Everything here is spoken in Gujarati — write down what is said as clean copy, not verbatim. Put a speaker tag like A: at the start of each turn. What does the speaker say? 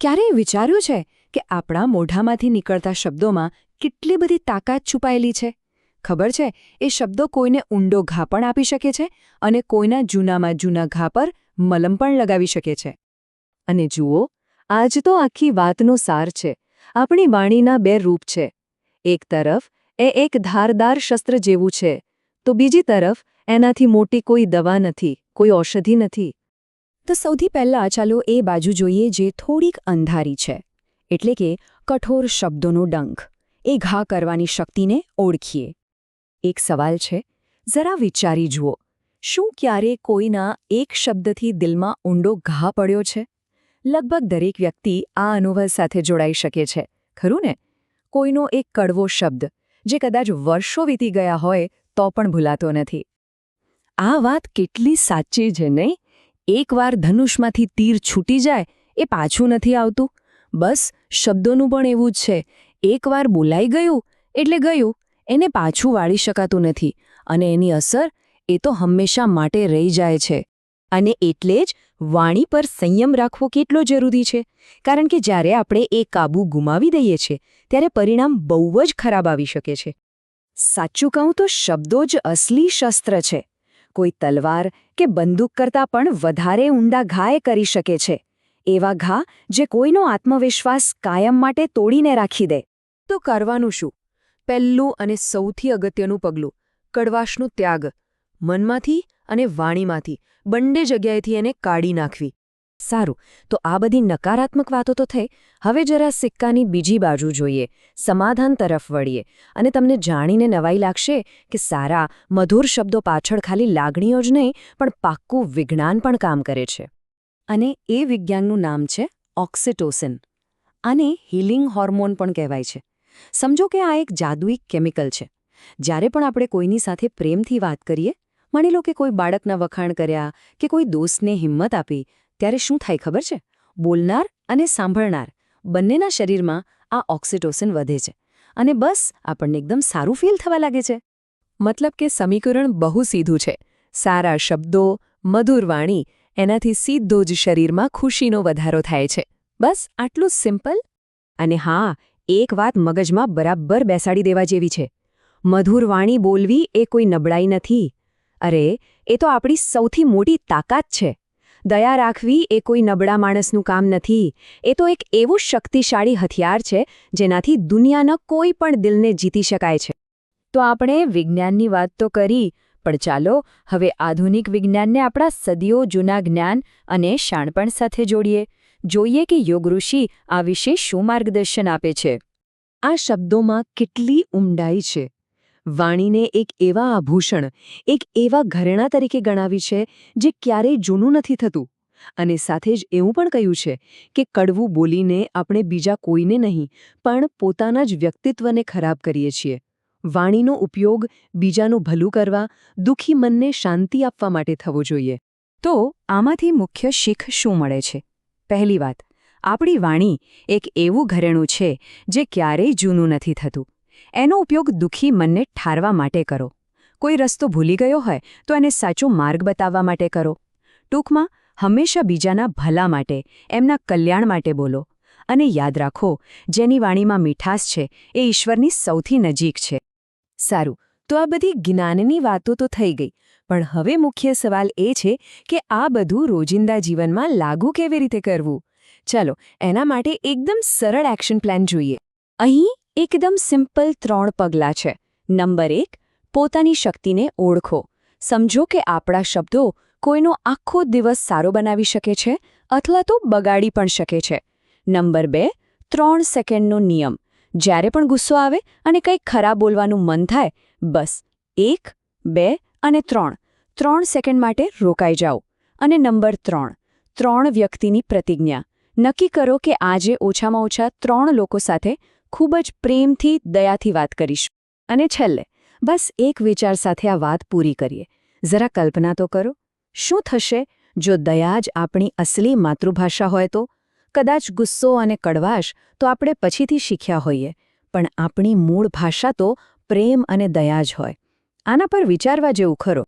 A: ક્યારેય વિચાર્યું છે કે આપણા મોઢામાંથી નીકળતા શબ્દોમાં કેટલી બધી તાકાત છુપાયેલી છે? ખબર છે, એ શબ્દો કોઈને ઊંડો ઘા પણ આપી શકે છે અને કોઈના જૂનામાં જૂના ઘા પર મલમ પણ લગાવી શકે છે. અને જુઓ, આજ તો આખી વાતનો સાર છે. આપણી વાણીના બે રૂપ છે. એક તરફ એ એક ધારદાર શસ્ત્ર જેવું છે, તો બીજી તરફ એનાથી મોટી કોઈ દવા નથી, કોઈ ઔષધિ નથી. તો સૌથી પહેલાં ચાલો એ બાજુ જોઈએ જે થોડીક અંધારી છે, એટલે કે કઠોર શબ્દોનો ડંખ, એ ઘા કરવાની શક્તિને ઓળખીએ. એક સવાલ છે, જરા વિચારી જુઓ, શું ક્યારે કોઈના એક શબ્દથી દિલમાં ઊંડો ઘા પડ્યો છે? લગભગ દરેક વ્યક્તિ આ અનુભવ સાથે જોડાઈ શકે છે, ખરું ને? કોઈનો એક કડવો શબ્દ, જે કદાચ વર્ષો વીતી ગયા હોય તો પણ ભૂલાતો નથી. આ વાત કેટલી સાચી છે, નહીં? એકવાર ધનુષમાંથી તીર છૂટી જાય એ પાછું નથી આવતું. બસ શબ્દોનું પણ એવું જ છે. એકવાર બોલાઈ ગયું એટલે ગયું, એને પાછું વાળી શકાતું નથી, અને એની અસર એ તો હંમેશા માટે રહી જાય છે. અને એટલે જ વાણી પર સંયમ રાખવો કેટલો જરૂરી છે, કારણ કે જ્યારે આપણે એ કાબૂ ગુમાવી દઈએ છીએ ત્યારે પરિણામ બહુ જ ખરાબ આવી શકે છે. સાચું કહું તો શબ્દો જ અસલી શસ્ત્ર છે. કોઈ તલવાર કે બંદૂક કરતાં પણ વધારે ઊંડા ઘા કરી શકે છે. એવા ઘા જે કોઈનો આત્મવિશ્વાસ કાયમ માટે તોડીને રાખી દે. તો કરવાનું શું? પહેલું અને સૌથી અગત્યનું પગલું, કડવાશનો ત્યાગ. મનમાંથી અને વાણીમાંથી બંને જગ્યાએથી એને કાઢી નાખવી. સારું, તો આ બધી નકારાત્મક વાતો તો થઈ. હવે જરા સિક્કાની બીજી બાજુ જોઈએ, સમાધાન તરફ વળીએ. અને તમને જાણીને નવાઈ લાગશે કે સારા, મધુર શબ્દો પાછળ ખાલી લાગણીઓ જ નહીં, પણ પાક્કું વિજ્ઞાન પણ કામ કરે છે. અને એ વિજ્ઞાનનું નામ છે ઓક્સિટોસિન. આને હીલિંગ હોર્મોન પણ કહેવાય છે. સમજો કે આ એક જાદુઈ કેમિકલ છે. જ્યારે પણ આપણે કોઈની સાથે પ્રેમથી વાત કરીએ, માની લો કે કોઈ બાળકના વખાણ કર્યા કે કોઈ દોસ્તને હિંમત આપી, ત્યારે શું થાય ખબર છે? બોલનાર અને સાંભળનાર બંનેના શરીરમાં આ ઓક્સિટોસિન વધે છે, અને બસ આપણને એકદમ સારું ફીલ થવા લાગે છે. મતલબ કે સમીકરણ બહુ સીધું છે. સારા શબ્દો, મધુર વાણી, એનાથી સીધો જ શરીરમાં ખુશીનો વધારો થાય છે. બસ આટલું સિમ્પલ. અને હા, એક વાત મગજમાં બરાબર બેસાડી દેવા જેવી છે. મધુર વાણી બોલવી એ કોઈ નબળાઈ નથી. અરે, એ તો આપણી સૌથી મોટી તાકાત છે. દયા રાખવી એ કોઈ નબળા માણસનું કામ નથી. એ તો એક એવું શક્તિશાળી હથિયાર છે જેનાથી દુનિયાના કોઈ પણ દિલને જીતી શકાય છે. તો આપણે વિજ્ઞાનની વાત તો કરી, પણ ચાલો હવે આધુનિક વિજ્ઞાનને આપણા સદીઓ જૂના જ્ઞાન અને શાણપણ સાથે જોડીએ. જોઈએ કે યોગ ઋષિ આ વિશે શું માર્ગદર્શન આપે છે. આ શબ્દોમાં કેટલી ઊંડાઈ છે. વાણીને એક એવા આભૂષણ, એક એવા ઘરેણા તરીકે ગણાવી છે જે ક્યારેય જૂનું નથી થતું. અને સાથે જ એવું પણ કહ્યું છે કે કડવું બોલીને આપણે બીજા કોઈને નહીં, પણ પોતાના જ વ્યક્તિત્વને ખરાબ કરીએ છીએ. વાણીનો ઉપયોગ બીજાનું ભલું કરવા, દુઃખી મનને શાંતિ આપવા માટે થવો જોઈએ. તો આમાંથી મુખ્ય શીખ શું મળે છે? પહેલી વાત, આપણી વાણી એક એવું ઘરેણું છે જે ક્યારેય જૂનું નથી થતું. એનો ઉપયોગ દુઃખી મનને ઠારવા માટે કરો. કોઈ રસ્તો ભૂલી ગયો હોય તો એને સાચો માર્ગ બતાવવા માટે કરો. ટૂંકમાં, હંમેશા બીજાના ભલા માટે, એમના કલ્યાણ માટે બોલો. અને યાદ રાખો, જેની વાણીમાં મીઠાશ છે એ ઈશ્વરની સૌથી નજીક છે. સારું, તો આ બધી જ્ઞાનની વાતો તો થઈ ગઈ, પણ હવે મુખ્ય સવાલ એ છે કે આ બધું રોજિંદા જીવનમાં લાગુ કેવી રીતે કરવું? ચાલો, એના માટે એકદમ સરળ એક્શન પ્લાન જોઈએ. અહીં એકદમ સિમ્પલ 3 પગલાં છે. નંબર 1, પોતાની શક્તિને ઓળખો. સમજો કે આપણા શબ્દો કોઈનો આખો દિવસ સારો બનાવી શકે છે અથવા તો બગાડી પણ શકે છે. નંબર 2, 3 સેકન્ડનો નિયમ. જ્યારે પણ ગુસ્સો આવે અને કંઈક ખરાબ બોલવાનું મન થાય, બસ 1, 2 અને 3 સેકન્ડ માટે રોકાઈ જાઓ. અને નંબર 3, 3 વ્યક્તિની પ્રતિજ્ઞા. નક્કી કરો કે આજે ઓછામાં ઓછા 3 લોકો સાથે ખૂબ જ પ્રેમથી, દયાથી વાત કરીશ. અને છેલ્લે, બસ એક વિચાર સાથે આ વાત પૂરી કરીએ. જરા કલ્પના તો કરો, શું થશે જો દયા જ આપણી અસલી માતૃભાષા હોય તો? કદાચ ગુસ્સો અને કડવાશ તો આપણે પછીથી શીખ્યા હોઈએ, પણ આપણી મૂળ ભાષા તો પ્રેમ અને દયા જ હોય. આના પર વિચારવા જેવું ખરો.